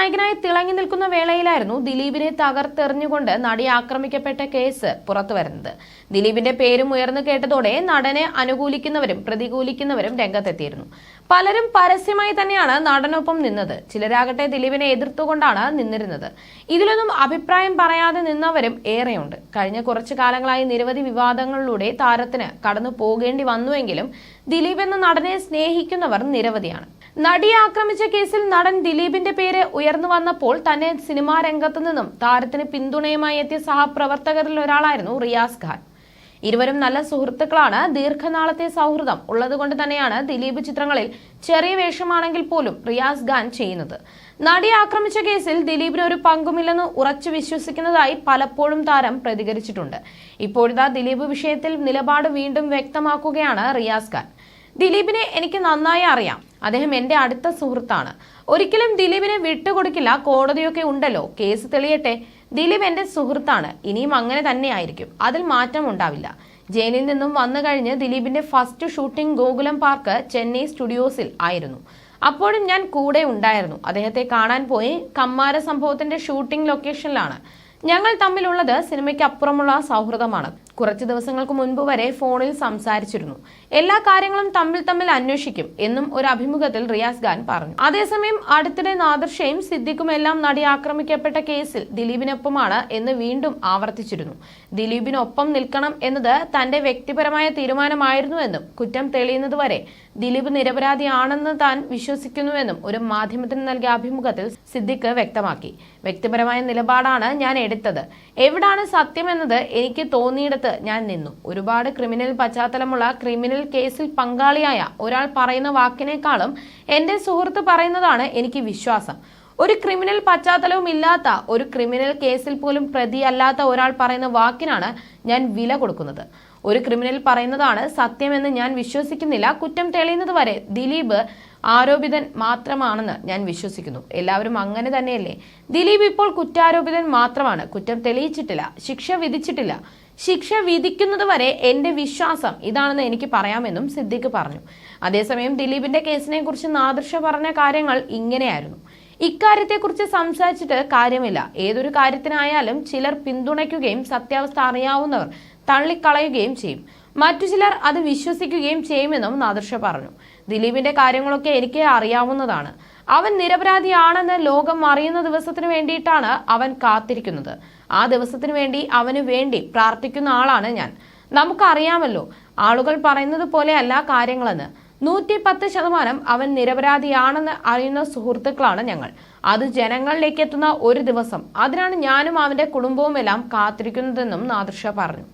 നായകനായി തിളങ്ങി നിൽക്കുന്ന വേളയിലായിരുന്നു ദിലീപിനെ തകർത്തെറിഞ്ഞുകൊണ്ട് നടി ആക്രമിക്കപ്പെട്ട കേസ് പുറത്തുവരുന്നത്. ദിലീപിന്റെ പേരും ഉയർന്നു കേട്ടതോടെ നടനെ അനുകൂലിക്കുന്നവരും പ്രതികൂലിക്കുന്നവരും രംഗത്തെത്തിയിരുന്നു. പലരും പരസ്യമായി തന്നെയാണ് നടനൊപ്പം നിന്നത്. ചിലരാകട്ടെ ദിലീപിനെ എതിർത്തുകൊണ്ടാണ് നിന്നിരുന്നത്. ഇതിലൊന്നും അഭിപ്രായം പറയാതെ നിന്നവരും ഏറെയുണ്ട്. കഴിഞ്ഞ കുറച്ചു കാലങ്ങളായി നിരവധി വിവാദങ്ങളിലൂടെ താരത്തിന് കടന്നു പോകേണ്ടി വന്നുവെങ്കിലും ദിലീപ് എന്ന നടനെ സ്നേഹിക്കുന്നവർ നിരവധിയാണ്. നടിയെ ആക്രമിച്ച കേസിൽ നടൻ ദിലീപിന്റെ പേര് ഉയർന്നു വന്നപ്പോൾ തന്നെ സിനിമാ രംഗത്തു നിന്നും താരത്തിന് പിന്തുണയുമായി എത്തിയ സഹപ്രവർത്തകരിൽ ഒരാളായിരുന്നു റിയാസ് ഖാൻ. ഇരുവരും നല്ല സുഹൃത്തുക്കളാണ്. ദീർഘനാളത്തെ സൗഹൃദം ഉള്ളതുകൊണ്ട് തന്നെയാണ് ദിലീപ് ചിത്രങ്ങളിൽ ചെറിയ വേഷമാണെങ്കിൽ പോലും റിയാസ് ഖാൻ ചെയ്യുന്നത്. നടിയെ ആക്രമിച്ച കേസിൽ ദിലീപിന് ഒരു പങ്കുമില്ലെന്ന് ഉറച്ചു വിശ്വസിക്കുന്നതായി പലപ്പോഴും താരം പ്രതികരിച്ചിട്ടുണ്ട്. ഇപ്പോഴത്തെ ദിലീപ് വിഷയത്തിൽ നിലപാട് വീണ്ടും വ്യക്തമാക്കുകയാണ് റിയാസ് ഖാൻ. ദിലീപിനെ എനിക്ക് നന്നായി അറിയാം. അദ്ദേഹം എന്റെ അടുത്ത സുഹൃത്താണ്. ഒരിക്കലും ദിലീപിനെ വിട്ടുകൊടുക്കില്ല. കോടതിയൊക്കെ ഉണ്ടല്ലോ, കേസ് തെളിയട്ടെ. ദിലീപ് എന്റെ സുഹൃത്താണ്. ഇനിയും അങ്ങനെ തന്നെയായിരിക്കും. അതിൽ മാറ്റം ഉണ്ടാവില്ല. ജയിലിൽ നിന്നും വന്നു കഴിഞ്ഞ് ദിലീപിന്റെ first shooting Gokulam park Chennai സ്റ്റുഡിയോസിൽ ആയിരുന്നു. അപ്പോഴും ഞാൻ കൂടെ ഉണ്ടായിരുന്നു. അദ്ദേഹത്തെ കാണാൻ പോയി. കമ്മാര സംഭവത്തിന്റെ ഷൂട്ടിംഗ് ലൊക്കേഷനിലാണ്. ഞങ്ങൾ തമ്മിലുള്ളത് സിനിമയ്ക്ക് അപ്പുറമുള്ള സൗഹൃദമാണ്. കുറച്ചു ദിവസങ്ങൾക്ക് മുൻപ് വരെ ഫോണിൽ സംസാരിച്ചിരുന്നു. എല്ലാ കാര്യങ്ങളും തമ്മിൽ അന്വേഷിക്കും എന്നും ഒരു അഭിമുഖത്തിൽ റിയാസ് ഖാൻ പറഞ്ഞു. അതേസമയം അടുത്തിടെ നാദിർഷയും സിദ്ദിഖുമെല്ലാം നടി ആക്രമിക്കപ്പെട്ട കേസിൽ ദിലീപിനൊപ്പമാണ് എന്ന് വീണ്ടും ആവർത്തിച്ചിരുന്നു. ദിലീപിനൊപ്പം നിൽക്കണം എന്നത് തന്റെ വ്യക്തിപരമായ തീരുമാനമായിരുന്നുവെന്നും കുറ്റം തെളിയുന്നതുവരെ ദിലീപ് നിരപരാധിയാണെന്ന് താൻ വിശ്വസിക്കുന്നുവെന്നും ഒരു മാധ്യമത്തിന് നൽകിയ അഭിമുഖത്തിൽ സിദ്ദിഖ് വ്യക്തമാക്കി. വ്യക്തിപരമായ നിലപാടാണ് ഞാൻ എടുത്തത്. എവിടാണ് സത്യമെന്നത് എനിക്ക് തോന്നിയിടത്ത് ഞാൻ നിന്നു. ഒരുപാട് ക്രിമിനൽ പശ്ചാത്തലമുള്ള ക്രിമിനൽ കേസിൽ പങ്കാളിയായ ഒരാൾ പറയുന്ന വാക്കിനേക്കാളും എന്റെ സുഹൃത്ത് പറയുന്നതാണ് എനിക്ക് വിശ്വാസം. ഒരു ക്രിമിനൽ പശ്ചാത്തലവും ഇല്ലാത്ത ഒരു ക്രിമിനൽ കേസിൽ പോലും പ്രതിയല്ലാത്ത ഒരാൾ പറയുന്ന വാക്കിനാണ് ഞാൻ വില കൊടുക്കുന്നത്. ഒരു ക്രിമിനൽ പറയുന്നതാണ് സത്യമെന്ന് ഞാൻ വിശ്വസിക്കുന്നില്ല. കുറ്റം തെളിയുന്നത് വരെ ദിലീപ് ആരോപിതൻ മാത്രമാണെന്ന് ഞാൻ വിശ്വസിക്കുന്നു. എല്ലാവരും അങ്ങനെ തന്നെയല്ലേ? ദിലീപ് ഇപ്പോൾ കുറ്റാരോപിതൻ മാത്രമാണ്. കുറ്റം തെളിയിച്ചിട്ടില്ല, ശിക്ഷ വിധിച്ചിട്ടില്ല. ശിക്ഷ വിധിക്കുന്നത് വരെ എന്റെ വിശ്വാസം ഇതാണെന്ന് എനിക്ക് പറയാമെന്നും സിദ്ദിഖ് പറഞ്ഞു. അതേസമയം ദിലീപിന്റെ കേസിനെ കുറിച്ച് നാദിർഷ പറഞ്ഞ കാര്യങ്ങൾ ഇങ്ങനെയായിരുന്നു. ഇക്കാര്യത്തെക്കുറിച്ച് സംസാരിച്ചിട്ട് കാര്യമില്ല. ഏതൊരു കാര്യത്തിനായാലും ചിലർ പിന്തുണയ്ക്കുകയും സത്യാവസ്ഥ അറിയാവുന്നവർ തള്ളിക്കളയുകയും ചെയ്യും. മറ്റു ചിലർ അത് വിശ്വസിക്കുകയും ചെയ്യുമെന്നും നാദിർഷ പറഞ്ഞു. ദിലീപിന്റെ കാര്യങ്ങളൊക്കെ എനിക്ക് അറിയാവുന്നതാണ്. അവൻ നിരപരാധിയാണെന്ന് ലോകം അറിയുന്ന ദിവസത്തിന് വേണ്ടിയിട്ടാണ് അവൻ കാത്തിരിക്കുന്നത്. ആ ദിവസത്തിന് വേണ്ടി അവന് വേണ്ടി പ്രാർത്ഥിക്കുന്ന ആളാണ് ഞാൻ. നമുക്കറിയാമല്ലോ ആളുകൾ പറയുന്നത് പോലെയല്ല കാര്യങ്ങളെന്ന്. 110% അവൻ നിരപരാധിയാണെന്ന് അറിയുന്ന സുഹൃത്തുക്കളാണ് ഞങ്ങൾ. അത് ജനങ്ങളിലേക്ക് എത്തുന്ന ഒരു ദിവസം, അതിനാണ് ഞാനും അവന്റെ കുടുംബവുമെല്ലാം കാത്തിരിക്കുന്നതെന്നും നാദിർഷ പറഞ്ഞു.